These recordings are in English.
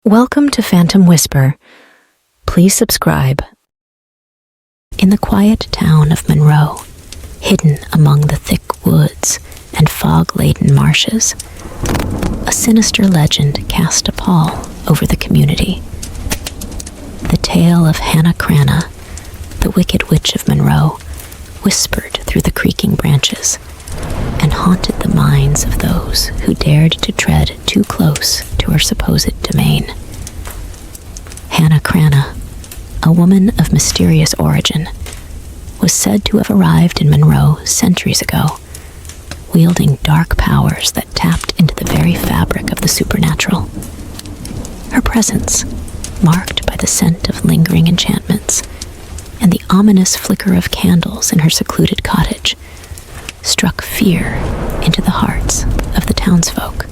Welcome to Phantom Whisper. Please subscribe. In the quiet town of Monroe, hidden among the thick woods and fog-laden marshes, a sinister legend cast a pall over the community. The tale of Hannah Cranna, the Wicked Witch of Monroe, whispered through the creaking branches and haunted the minds of those who dared to tread too close to her supposed domain. Hannah Cranna, a woman of mysterious origin, was said to have arrived in Monroe centuries ago, wielding dark powers that tapped into the very fabric of the supernatural. Her presence, marked by the scent of lingering enchantments and the ominous flicker of candles in her secluded cottage, struck fear into the hearts of the townsfolk.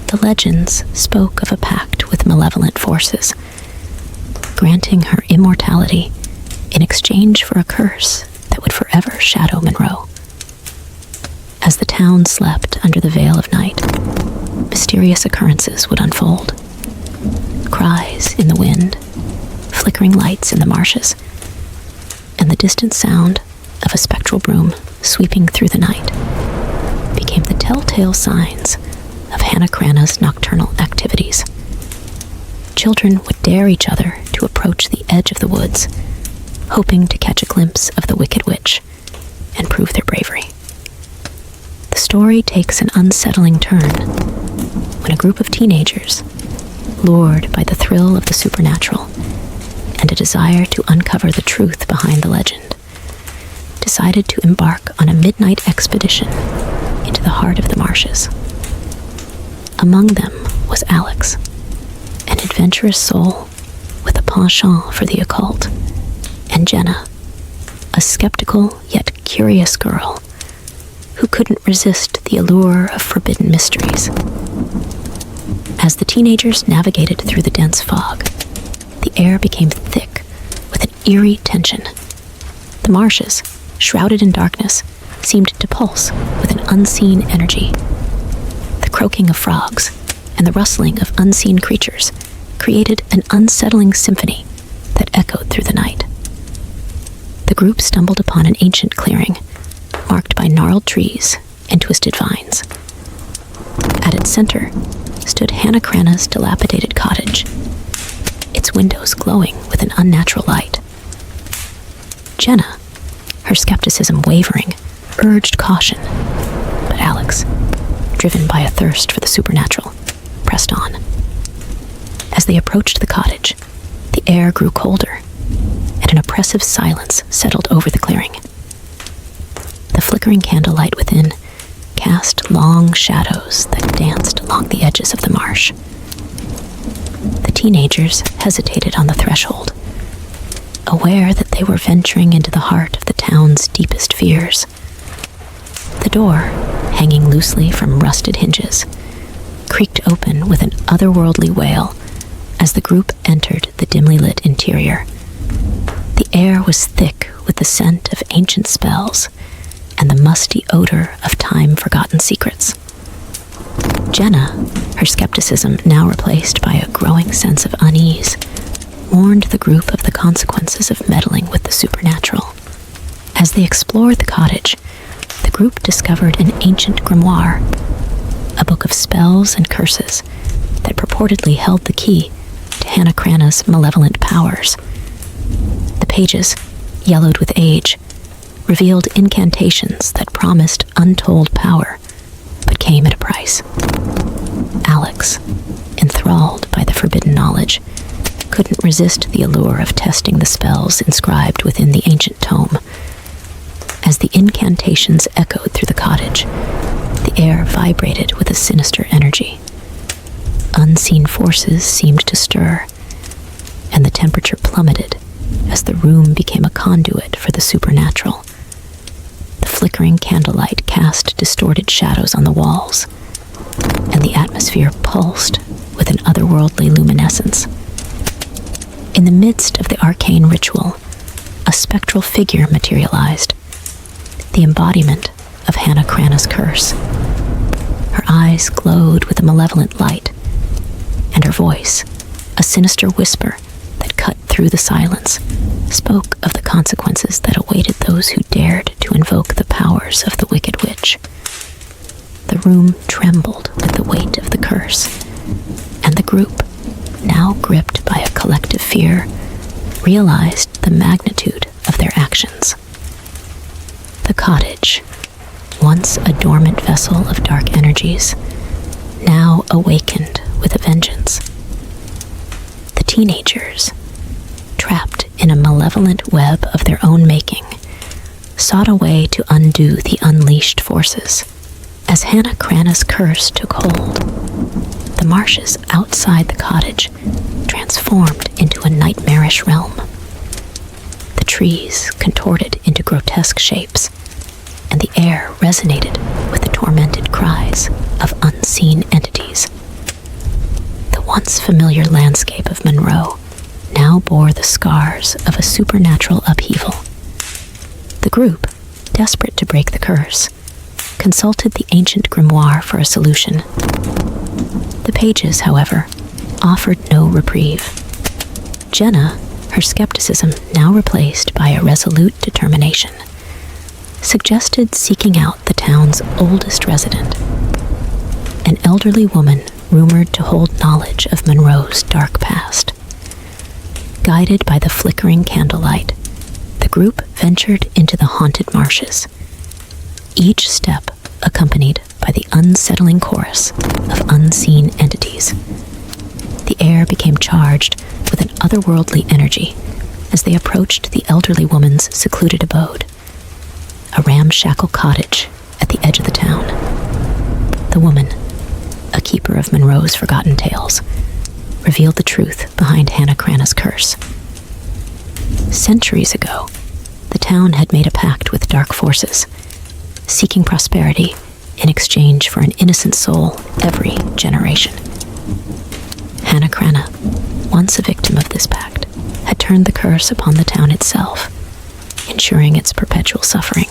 The legends spoke of a pact with malevolent forces, granting her immortality in exchange for a curse that would forever shadow Monroe. As the town slept under the veil of night, mysterious occurrences would unfold. Cries in the wind, flickering lights in the marshes, and the distant sound of a spectral broom sweeping through the night became the telltale signs of Hannah Cranna's nocturnal activities. Children would dare each other to approach the edge of the woods, hoping to catch a glimpse of the Wicked Witch and prove their bravery. The story takes an unsettling turn when a group of teenagers, lured by the thrill of the supernatural and a desire to uncover the truth behind the legend, decided to embark on a midnight expedition into the heart of the marshes. Among them was Alex, an adventurous soul with a penchant for the occult, and Jenna, a skeptical yet curious girl who couldn't resist the allure of forbidden mysteries. As the teenagers navigated through the dense fog, the air became thick with an eerie tension. The marshes, shrouded in darkness, seemed to pulse with an unseen energy. The croaking of frogs and the rustling of unseen creatures created an unsettling symphony that echoed through the night. The group stumbled upon an ancient clearing, marked by gnarled trees and twisted vines. At its center stood Hannah Cranna's dilapidated cottage, its windows glowing with an unnatural light. Jenna, her skepticism wavering, urged caution, but Alex, driven by a thirst for the supernatural, pressed on. As they approached the cottage, the air grew colder, and an oppressive silence settled over the clearing. The flickering candlelight within cast long shadows that danced along the edges of the marsh. The teenagers hesitated on the threshold, aware that they were venturing into the heart of the town's deepest fears. The door, hanging loosely from rusted hinges, creaked open with an otherworldly wail as the group entered the dimly lit interior. The air was thick with the scent of ancient spells and the musty odor of time-forgotten secrets. Jenna, her skepticism now replaced by a growing sense of unease, warned the group of the consequences of meddling with the supernatural. As they explored the cottage, the group discovered an ancient grimoire, a book of spells and curses that purportedly held the key to Hannah Cranna's malevolent powers. The pages, yellowed with age, revealed incantations that promised untold power, but came at a price. Alex, enthralled by the forbidden knowledge, couldn't resist the allure of testing the spells inscribed within the ancient tome. As the incantations echoed through the cottage, the air vibrated with a sinister energy. Unseen forces seemed to stir, and the temperature plummeted as the room became a conduit for the supernatural. The flickering candlelight cast distorted shadows on the walls, and the atmosphere pulsed with an otherworldly luminescence. In the midst of the arcane ritual, a spectral figure materialized, the embodiment of Hannah Cranna's curse. Her eyes glowed with a malevolent light, and and her voice, a sinister whisper that cut through the silence, spoke of the consequences that awaited those who dared to invoke the powers of the Wicked Witch. The room trembled with the weight of the curse, and the group, now gripped by a collective fear, realized the magnitude of their actions. The cottage, once a dormant vessel of dark energies, now awakened with a vengeance. The teenagers, trapped in a malevolent web of their own making, sought a way to undo the unleashed forces. As Hannah Cranna's curse took hold, the marshes outside the cottage transformed into a nightmarish realm. The trees contorted into grotesque shapes, and the air resonated with the tormented cries of unseen entities. The once familiar landscape of Monroe now bore the scars of a supernatural upheaval. The group, desperate to break the curse, consulted the ancient grimoire for a solution. The pages, however, offered no reprieve. Jenna, her skepticism now replaced by a resolute determination, suggested seeking out the town's oldest resident, an elderly woman rumored to hold knowledge of Monroe's dark past. Guided by the flickering candlelight, the group ventured into the haunted marshes, each step accompanied by the unsettling chorus of unseen entities. The air became charged with an otherworldly energy as they approached the elderly woman's secluded abode, a ramshackle cottage at the edge of the town. The woman, a keeper of Monroe's forgotten tales, revealed the truth behind Hannah Cranna's curse. Centuries ago, the town had made a pact with dark forces, seeking prosperity in exchange for an innocent soul every generation. Hannah Cranna, once a victim of this pact, had turned the curse upon the town itself, ensuring its perpetual suffering.